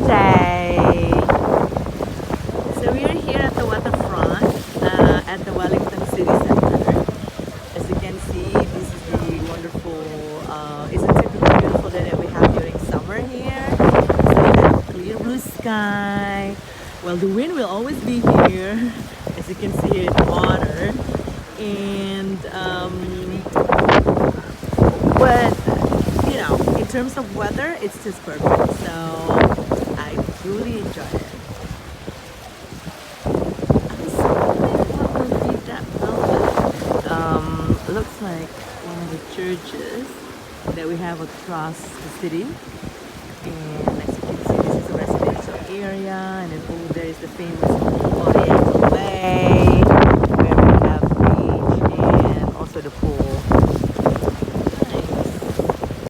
day. So we are here at the waterfront at the Wellington City Center. As you can see, this is the wonderful, it's a typical beautiful day that we have during summer here. So we have clear blue sky. Well, the wind will always be here, as you can see here in the water. And but you know, in terms of weather, it's just perfect. So I truly enjoy it. I was wondering what would be that building. Looks like one of the churches that we have across the city. And as you can see, this is a residential area, and then over there is the famous Oriental Way.